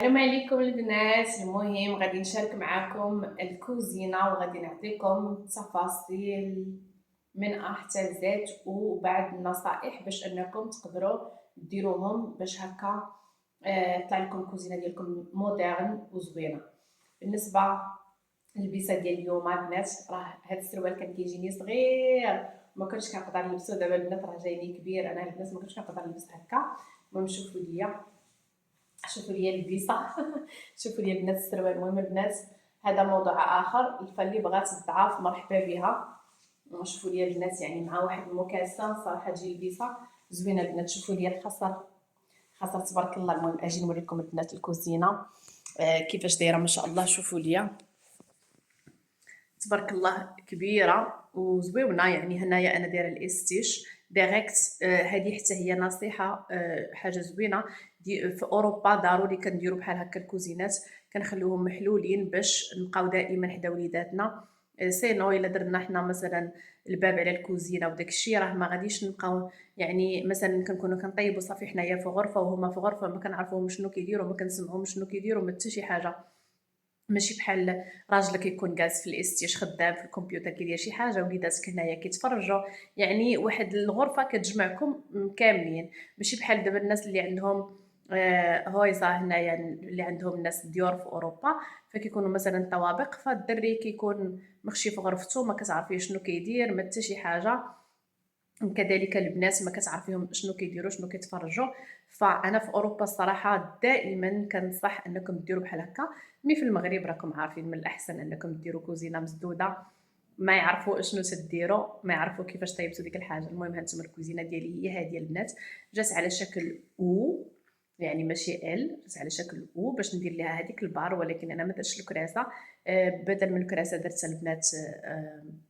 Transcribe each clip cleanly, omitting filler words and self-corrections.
السلام عليكم البنات. المهم غادي نشارك معكم الكوزينه وغادي نعطيكم تفاصيل من A حتى لZ وبعض النصائح باش انكم تقدروا ديروهم باش هكا طلع لكم الكوزينه ديالكم مودرن وزوينه. بالنسبه للبسه ديال اليوم البنات، راه هاد السروال كان كيجيني صغير ما كنتش كنقدر نلبسو. دابا البنات راه جايني كبير، انا البنات ما كنتش كنقدر نلبس هكا. المهم شوفوا ليا البيصه شوفوا لي البنات السروال. المهم البنات هذا موضوع اخر، الفالي بغات تضعف مرحبا بها. شوفوا لي البنات يعني مع واحد المكاسه صراحه تجي البيصه زوينه البنات. شوفوا لي الخصر تبارك الله. المهم اجي نوريكم البنات الكوزينه كيفاش دايره ما شاء الله. شوفوا لي تبارك الله كبيره وزويونه. يعني هنايا انا دايره الاستيش ديريكت. هذه حتى هي نصيحه، حاجه زوينه. في اوروبا ضروري كنديروا بحال هكا الكوزينات، كنخليوهم محلولين باش نبقاو دائما حدا وليداتنا. سينو الا درنا حنا مثلا الباب على الكوزينه وداك الشيء راه ما غاديش نبقاو. يعني مثلا كنكونوا كنطيبوا صافي حنايا في غرفه وهما في غرفه، ما كنعرفوهم شنو كيديروا، ما كنسمعوهم شنو كيديروا، ما حتى شي حاجه. ماشي بحال راجل كيكون جالس في الاستيش خدام في الكمبيوتر كيدير شي حاجه وليداتك هنايا كيتفرجوا. يعني واحد الغرفه كتجمعكم كاملين، ماشي بحال دابا الناس اللي عندهم هويزه هنايا، اللي عندهم الناس ديور في اوروبا فكيكونوا مثلا طوابق، فالدري كيكون مخشي في غرفته ما كتعرفيه شنو كيدير ما حتى شي حاجه. كذلك البنات ما كتعرفيهم شنو كيديروا شنو كيتفرجوا. فانا في اوروبا الصراحه دائما كنصح انكم ديروا بحال هكا. مي في المغرب راكم عارفين من الاحسن انكم ديروا كوزينه مسدوده، ما يعرفوا شنو تديروا، ما يعرفوا كيفاش طيبتوا ديك الحاجه. المهم هانتوما الكوزينه ديالي هي هذه البنات، جات على شكل او، يعني ماشي ال، جات على شكل او باش ندير ليها هذيك البار. ولكن انا ما درتش الكراسه، بدل من الكراسه درت البنات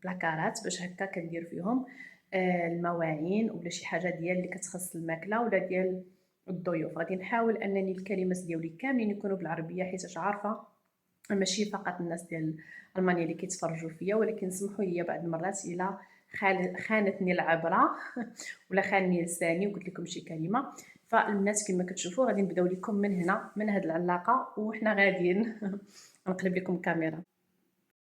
بلاكارات باش هكا كندير فيهم المواعين ولا شي حاجه ديال اللي كتخص الماكله ولا ديال الضيوف. غادي نحاول انني الكلمات ديالي كاملين يكونوا بالعربيه حيت عارفه ماشي فقط الناس ديال المانيا اللي كيتفرجوا فيا، ولكن سمحوا لي بعض المرات الى خانتني العبره ولا خانني لساني وقلت لكم شي كلمه. فالبنات كما كتشوفوا غادي نبداو لكم من هنا من هاد العلاقه وحنا غاديين نقلب لكم الكاميرا.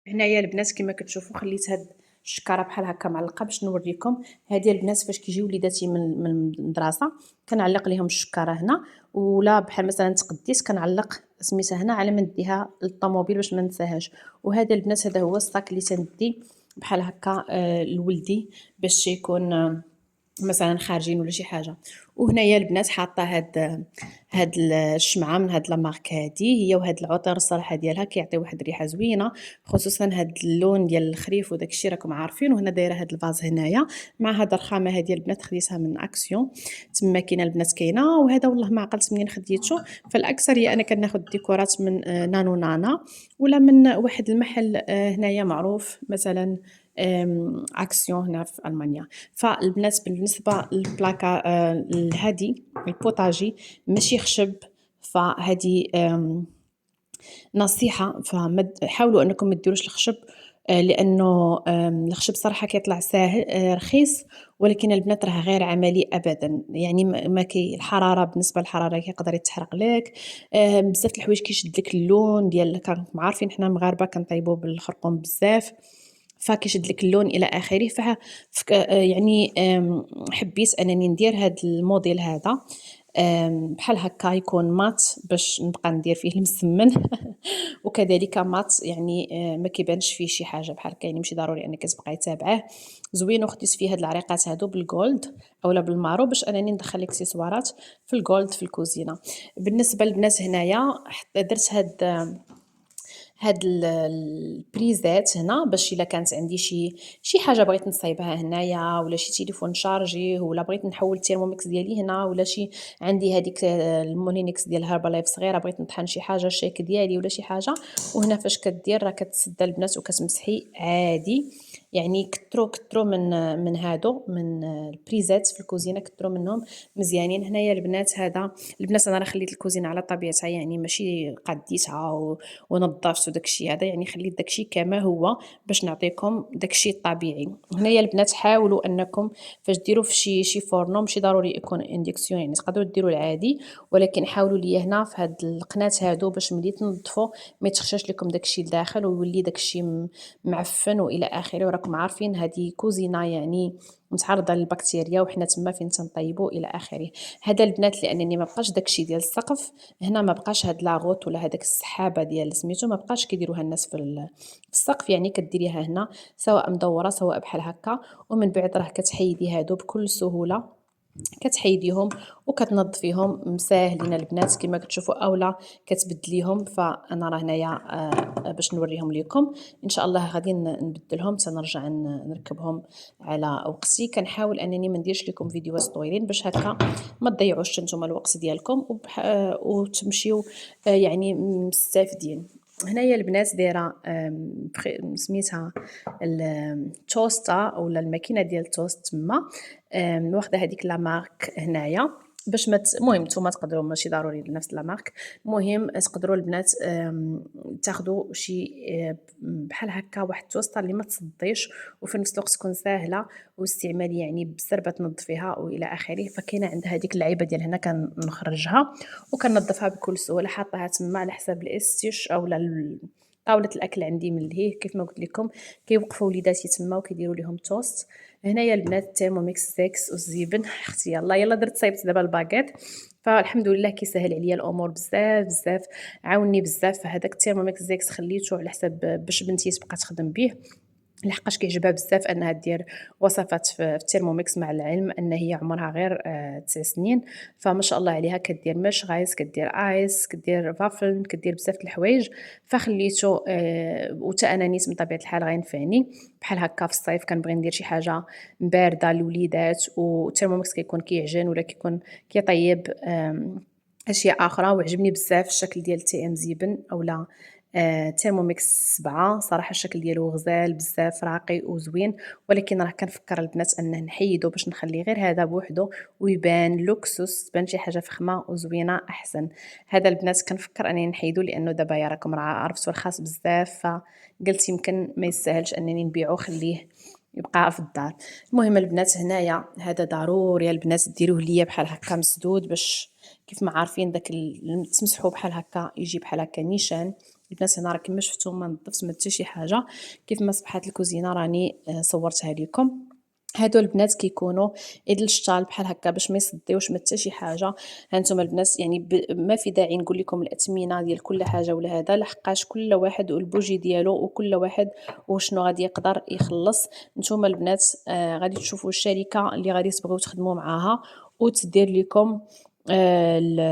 هنايا البنات كما كتشوفوا خليت هاد الشكاره بحال هكا معلقه باش نوريكم. هادي البنات فاش كيجيو وليداتي من المدرسه كنعلق ليهم الشكاره هنا، ولا بحال مثلا تقديت كنعلق سميتها هنا على ما نديها للطوموبيل باش ما ننساهاش. وهذا البنات هذا هو الصاك اللي تندي بحال هكا لولدي باش يكون مثلا خارجين ولا شي حاجه. وهنايا البنات حاطه هاد الشمعه من هاد لا مارك هادي هي، وهاد العطر الصراحه ديالها كيعطي واحد الريحه زوينه، خصوصا هاد اللون ديال الخريف وداك الشيء راكم عارفين. وهنا دايره هاد الفاز هنايا مع هاد الرخامه هادي البنات خديتها من اكسيون، تما كاينه البنات كاينه. وهذا والله ما عقلت منين خديته، فالاكثريه انا كناخذ الديكورات من نانو نانا ولا من واحد المحل هنايا معروف مثلا اكسيون هنا في المانيا. فالبنات بالنسبه للبلاكا هذه البوطاجي ماشي خشب، فهذه نصيحه. حاولوا انكم ما ديروش الخشب، لانه الخشب صراحه كيطلع ساهل رخيص، ولكن البنات راه غير عملي ابدا. يعني ما كي الحراره، بالنسبه للحراره كيقدر يتحرق لك بزاف الحوايج، كيشد لك اللون ديال كنكم عارفين حنا المغاربه كنطيبوا بالخرقوم بزاف، فكيشد لك اللون الى اخره. يعني حبيت انني ندير هذا الموديل هذا بحال هكا يكون مات باش نبقى ندير فيه المسمن وكذلك مات يعني ما كيبانش فيه شي حاجه بحال هكا، يعني ماشي ضروري انك تبقاي تابعه. زوين. وخديت فيه هاد العريقات هادو بالجولد اولا بالمارو باش انني ندخل الاكسسوارات في الجولد في الكوزينه. بالنسبه للبنات هنايا درت هاد البريزات هنا باش الا كانت عندي شي حاجه بغيت نصايبها هنايا، ولا شي تليفون نشارجيه، ولا بغيت نحول التيرموميكس ديالي هنا، ولا شي عندي هذيك المونينكس ديال هاربالايف صغيره بغيت نطحن شي حاجه الشيك ديالي ولا شي حاجه. وهنا فاش كدير راه كتسد البنات وكتمسحي عادي. يعني كترو من هادو من البريزات في الكوزينه، كترو منهم مزيانين. هنايا البنات انا راه خليت الكوزينه على طبيعتها، يعني ماشي قديتها ونظفت داكشي هذا، يعني خليت داكشي كما هو باش نعطيكم داكشي الطبيعي. هنايا البنات حاولوا أنكم فاش ديروا في شي فورنو ماشي ضروري يكون إندكسيون، يعني تقدروا ديروا العادي، ولكن حاولوا ليا هنا في هاد القناة هادو باش ملي تنظفوا ما يتخشاش لكم داكشي لداخل ويولي داكشي معفن وإلى آخره. وراكم عارفين هذه كوزينة يعني متعرضة للبكتيريا وحنا تما فين تنطيبوا إلى آخره. هذا البنات لأنني ما بقاش داكشي ديال السقف هنا، ما بقاش هاد لاغوت ولا هذاك السحابة ديال سميتو ما بقاش كيديروها الناس في السقف، يعني كديريها هنا سواء مدورة سواء بحال هكا، ومن بعد راه كتحيدي هادو بكل سهولة، كتحيديهم وكتنظفيهم مساهلين البنات كما كتشوفوا، اولا كتبدليهم. فانا راه هنايا باش نوريهم لكم ان شاء الله غادي نبدلهم تنرجع نركبهم على وقتي. كنحاول انني ما نديرش لكم فيديوهات طويلين باش هكا ما تضيعوش نتوما الوقت ديالكم وتمشيو يعني مستافدين. هنايا البنات دايره سميتها التوستا اولا الماكينه ديال التوست تما، واخده هذيك لا مارك هنايا باش المهم نتوما تقدروا ماشي ضروري نفس لا مارك، المهم تقدروا البنات تاخذوا شي بحال هكا واحد التوسطه اللي ما تصديش وفي نفس الوقت تكون ساهله واستعمال يعني بزربه تنظفيها والى اخره. فكاينه عندها هذيك اللعيبه ديال هنا كنخرجها وكنظفها بكل سهوله، حاطاها تما على حساب الاستيش او طاوله الاكل عندي من لهيه كيف ما قلت لكم. كيوقفوا وليداتي تما وكيديروا لهم توست. هنايا البنات التيرموميكس 6 والزيبن اختي يلا درت صايبت دابا الباكيت. فالحمد لله كيسهل عليا الامور بزاف بزاف، عاوني بزاف. فهداك التيرموميكس 6 خليته على حساب باش بنتي تبقى تخدم به، لحقاش كيعجبها بزاف انها دير وصفات في التيرموميكس، مع العلم ان هي عمرها غير 9 سنين. فما شاء الله عليها كدير مش غايس، كدير ايس، كدير فافل، كدير بزاف د الحوايج. فخليته وتا انا نيت من طبيعه الحال غينفعني بحال هكا في الصيف كنبغي ندير شي حاجه بارده للوليدات، والتيرموميكس كيكون كيعجن ولا كيكون كيطيب اشياء اخرى. وعجبني بزاف الشكل ديال تي ام زيبن اولا تيرموميكس 7. صراحه الشكل ديالو غزال بزاف راقي وزوين، ولكن راه كنفكر البنات انه نحيدو باش نخلي غير هذا بوحدو ويبان لوكسوس، تبان شي حاجه فخمه وزوينه احسن. هذا البنات كنفكر انني نحيدو لانه دابا يا راكم راه عرفتوا رخاص بزاف، فقلت يمكن ما يستاهلش انني نبيعو خليه يبقى في الدار. المهم البنات هنايا هذا ضروري البنات ديروه ليا بحال هكا مسدود باش كيف ما عارفين داك تمسحوا بحال هكا يجي بحال هكا نيشان. البنات هنا راه كما شفتوا ما نظفتش ما حتى شي حاجه، كيف ما صبحات الكوزينه راني صورتها لكم. هادو البنات كيكونوا الشطال بحال هكا باش ما يصديوش ما حتى شي حاجه. هانتوما البنات يعني ما في داعي نقول لكم الاثمنه ديال كل حاجه ولا هذا، لحقاش كل واحد والبوجي ديالو وكل واحد وشنو غادي يقدر يخلص. نتوما البنات غادي تشوفوا الشركه اللي غادي تبغيو تخدموا معاها وتدير لكم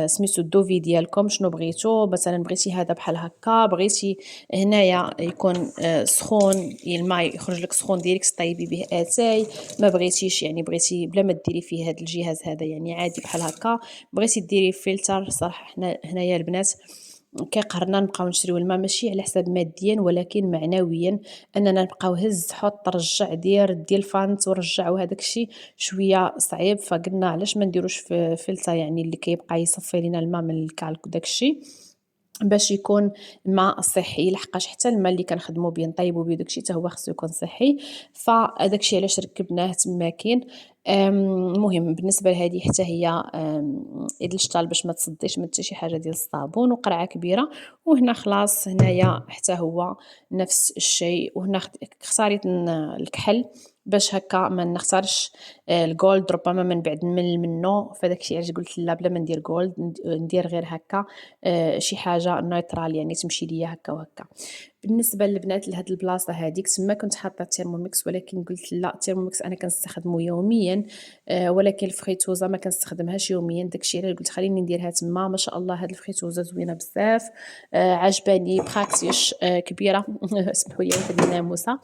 سميتو الدوفي ديالكم شنو بغيتو. مثلا بغيتي هذا بحال هكا، بغيتي هنايا يكون سخون الماء يخرج لك سخون ديريكت طيبي به اتاي، ما بغيتيش يعني بغيتي بلا ما ديري فيه هذا الجهاز هذا يعني عادي بحال هكا، بغيتي ديري فلتر. صراحه حنا هنايا البنات كيقهرنا نبقاو نشريو الماء ماشي على حساب ماديا ولكن معنويا، اننا نبقاو هز حط رجع دير الفانت ورجع وهذاك الشيء شويه صعيب. فقلنا علاش ما نديروش في فلتر يعني اللي كيبقى يصفي لنا الماء من الكالك وداك الشيء باش يكون ماء صحي، لحقاش حتى الماء اللي كنخدموا به نطيبوا به داكشي حتى هو خصو يكون صحي. فهذاك الشيء علاش ركبناه تما كاين. المهم بالنسبه لهذه حتى هي ايد الشطال باش ما تصديش من حتى شي حاجه ديال الصابون وقرعه كبيره. وهنا خلاص هنايا حتى هو نفس الشيء. وهنا اختاريت الكحل باش هكا ما نختارش الجولد، ربما من بعد نمل منه، فداك الشيء علاش قلت لا بلا ما ندير جولد ندير غير هكا شي حاجه نيترال يعني تمشي ليا هكا وهكا. بالنسبه للبنات لهاد البلاصه هذيك تما كنت حاطه التيرموميكس، ولكن قلت لا التيرموميكس انا كنستخدمه يوميا ولكن الفريتوزه ما كنستخدمهاش يوميا. داكشي علاش قلت خليني نديرها تما. ما شاء الله هاد الفريتوزه زوينه بزاف عجباني براكتيش كبيره اسمحوا لي هاد الناموسه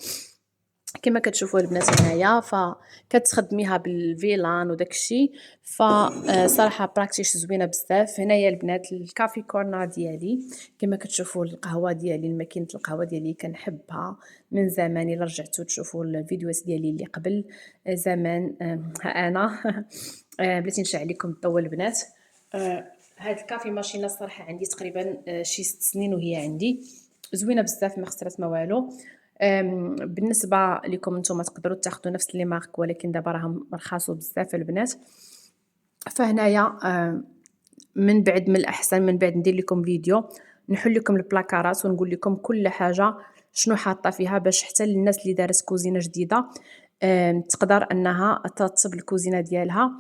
كما كتشوفوا البنات هنايا، فكتخدميها بالفيلان وداك الشيء. فصراحه براكتيش زوينه بزاف. هنايا البنات الكافي كورنر ديالي كما كتشوفوا القهوه ديالي، الماكينه القهوه ديالي كنحبها من زمان. الا رجعتوا تشوفوا الفيديوهات ديالي اللي قبل زمان ها انا بلاتي نشع عليكم الضوء البنات. هاد الكافي ماشينه الصراحه عندي تقريبا شي 6 سنين وهي عندي، زوينه بزاف ما خسرات ما والو. بالنسبه لكم نتوما تقدروا تاخذوا نفس لي مارك ولكن دابا راهم رخصوا بزاف البنات. فهنايا من بعد من الأحسن من بعد ندير لكم فيديو نحل لكم البلاكارات ونقول لكم كل حاجة شنو حاطة فيها، باش حتى للناس اللي دارت كوزينة جديدة تقدر أنها ترتب الكوزينة ديالها،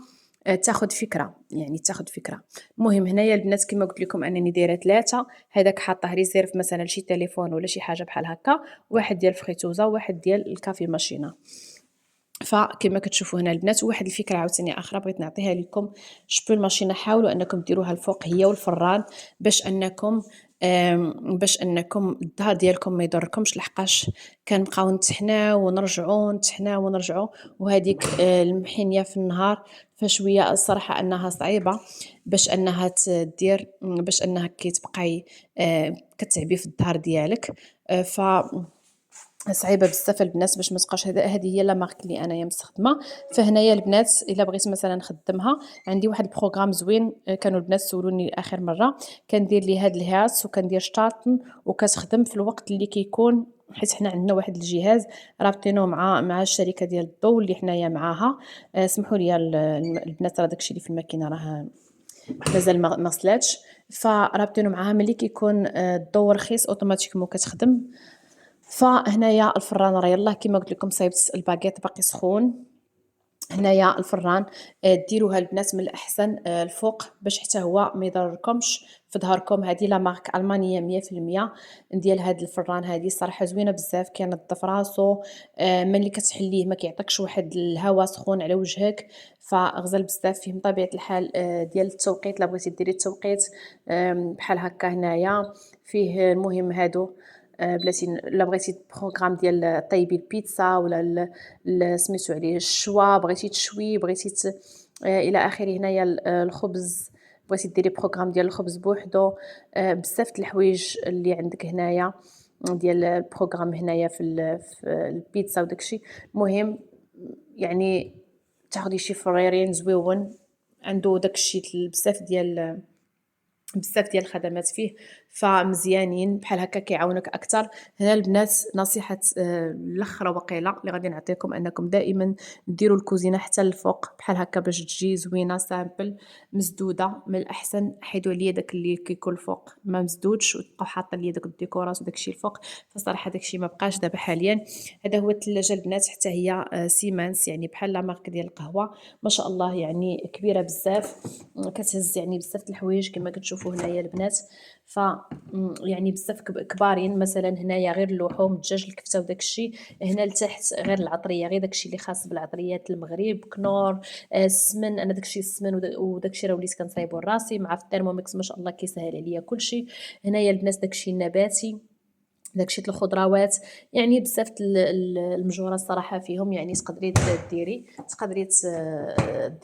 تاخد فكرة، يعني تاخد فكرة. المهم هنايا البنات كيما قلت لكم أنني دايرة 3، هذاك حاطه ريزيرف مثلا لشي تليفون ولا شي حاجة بحال هكا، واحد ديال الفريتوزة وواحد ديال الكافي ماشينة. فكما كتشوفوا هنا البنات واحد الفكره عاوتاني اخرى بغيت نعطيها لكم. شبو الماشينه حاولوا انكم ديروها الفوق هي والفران باش انكم الظهر ديالكم ما يضركمش، لحقاش كنبقاو نتحناو ونرجعوا نتحناو ونرجعوا، وهذيك المحنيه في النهار فشويه الصراحه انها صعيبه باش انها تدير، باش انها كتبقاي كتعبي في الظهر ديالك. ف صعيبه بزاف البنات باش ما تبقاش. هذه هي لا مارك اللي انايا مستخدمه. فهنايا البنات الا بغيت مثلا نخدمها عندي واحد البروغرام زوين، كانوا البنات سولوني اخر مره، كندير لي هاد الهاس وكندير شطاطن وكتخدم في الوقت اللي كيكون، حيت حنا عندنا واحد الجهاز رابطينه مع الشركه ديال الضوء اللي حنايا معاها. سمحوا لي البنات راه داكشي اللي في الماكينه راه مازال ما وصلاتش. فرابطينه معاها ملي كيكون الضوء رخيص اوتوماتيكمون كتخدم. فهنايا الفران راه يلاه كيما قلت لكم صايبت الباكيط باقي سخون. هنايا الفران ديروها البنات من الأحسن الفوق باش حتى هو ما يضركمش في ظهركم. هذه لا مارك ألمانية 100% ديال هاد الفران. هذه صراحة زوينة بزاف، كينظف راسو ملي كتحليه ما كيعطيكش واحد الهواء سخون على وجهك، فغزال بزاف. فيه من طبيعة الحال ديال التوقيت، لا بغيتي ديري التوقيت بحال هكا هنايا فيه. المهم هادو بلاتي لا بغيتي بروغرام ديال طيبي البيتزا ولا سميتو عليه الشوا، بغيتي تشوي، بغيتي الى اخره. هنايا الخبز، بغيتي ديري بروغرام ديال الخبز بوحدو، بزاف د الحوايج اللي عندك هنايا ديال البروغرام هنايا في البيتزا وداكشي. المهم يعني تاخدي شي فريرين زويون، عنده داكشي بزاف ديال الخدمات فيه، فمزيانين بحال هكا كيعاونك اكثر. هنا البنات نصيحه الاخرى وقيله اللي غادي نعطيكم، انكم دائما ديروا الكوزينه حتى الفوق بحال هكا باش تجي زوينه سامبل مسدوده. من الاحسن حيدوا عليا داك اللي كيكون الفوق ما مسدودش وتبقاو حاطين ليا داك الديكورات وداكشي الفوق. فصراحه داكشي ما بقاش دابا حاليا. هذا هو الثلاجه البنات، حتى هي سيمانس يعني بحال لا مارك ديال القهوه ما شاء الله، يعني كبيره بزاف كتهز يعني بزاف د الحوايج كما كتشوفوا هنايا البنات. ف يعني بزاف كبارين. مثلا هنايا غير اللحوم الدجاج الكفته وداك الشيء، هنا لتحت غير العطريه، غير داك الشيء اللي خاص بالعطريات المغرب كنور السمن. انا داك الشيء السمن وداك الشيء راه وليت كنصايبو لراسي مع الثيرموميكس ما شاء الله كيسهل عليا كلشي. هنايا البنات داك الشيء النباتي، داكشي د الخضروات، يعني بزاف المجوره الصراحه فيهم، يعني تقدري ديري.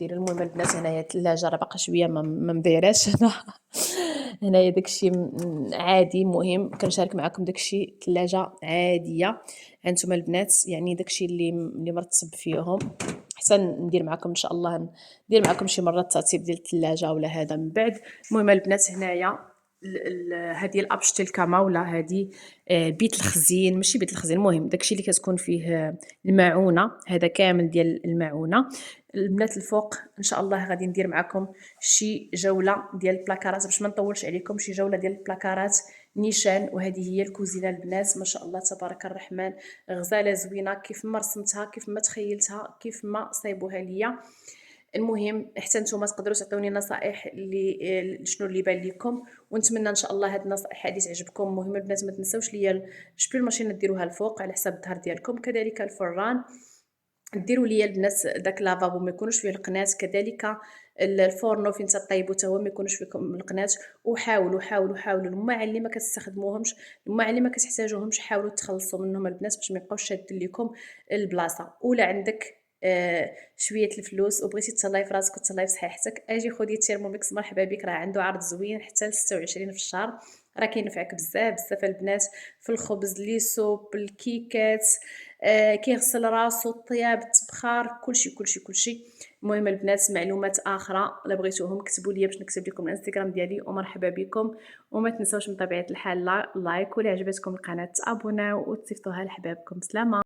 المهم البنات هنايا الثلاجه راه باقا شويه ما مدايراش انا هنايا داكشي عادي. المهم كنشارك معكم داكشي ثلاجه عاديه. هانتوما البنات يعني داكشي اللي مرتب فيهم، حتى ندير معكم ان شاء الله، ندير معكم شي مره الترتيب ديال الثلاجه ولا هذا من بعد. المهم البنات هنايا هذه الابش الكما ولا هذه بيت الخزين، ماشي بيت الخزين، المهم داكشي اللي كتكون فيه المعونه، هذا كامل ديال المعونه. البنات الفوق ان شاء الله غادي ندير معكم شي جوله ديال البلاكارات باش ما نطولش عليكم، شي جوله ديال البلاكارات نيشان. وهذه هي الكوزينه البنات ما شاء الله تبارك الرحمن، غزاله زوينه كيف ما رسمتها، كيف ما تخيلتها، كيف ما صايبوها ليا. المهم حتى نتوما تقدروا تعطوني نصائح اللي شنو اللي بان لكم، ونتمنى ان شاء الله هاد النصائح هذه تعجبكم. المهم البنات ما تنساوش ليا شبلو الماشينه ديروها الفوق على حساب الظهر ديالكم، كذلك الفران ديروا ليا البنات داك لافابو ما يكونوش فيه القنات، كذلك الفورنو فين تطيبوا حتى هو ما يكونوش فيكم القنات. وحاولوا حاولوا حاولوا الماعن اللي ما كتستخدموهمش، الماعن اللي ما كتحتاجوهمش، حاولوا تخلصوا منهم البنات باش ما يبقاوش شادين لكم البلاصه. ولا عندك شويه الفلوس وبغيتي تهلاي في راسك وتهلاي في صحيحتك، اجي خدي التيرموميكس مرحبا بك، راه عنده عرض زوين حتى ل 26 في الشهر. راه كينفعك بزاف بزاف البنات في الخبز، لي سوب، الكيكات، كيغسل راسو، الطياب، التبخار، كلشي، كلشي، كلشي. المهم البنات معلومات آخرى إلا بغيتوهم كتبوا ليا باش نكتب لكم الإنستغرام ديالي ومرحبا بكم. وما تنساوش من طبيعة الحال لايك، وإلا عجبتكم القناة تابوناو وتصيفطوها لحبابكم. سلامة.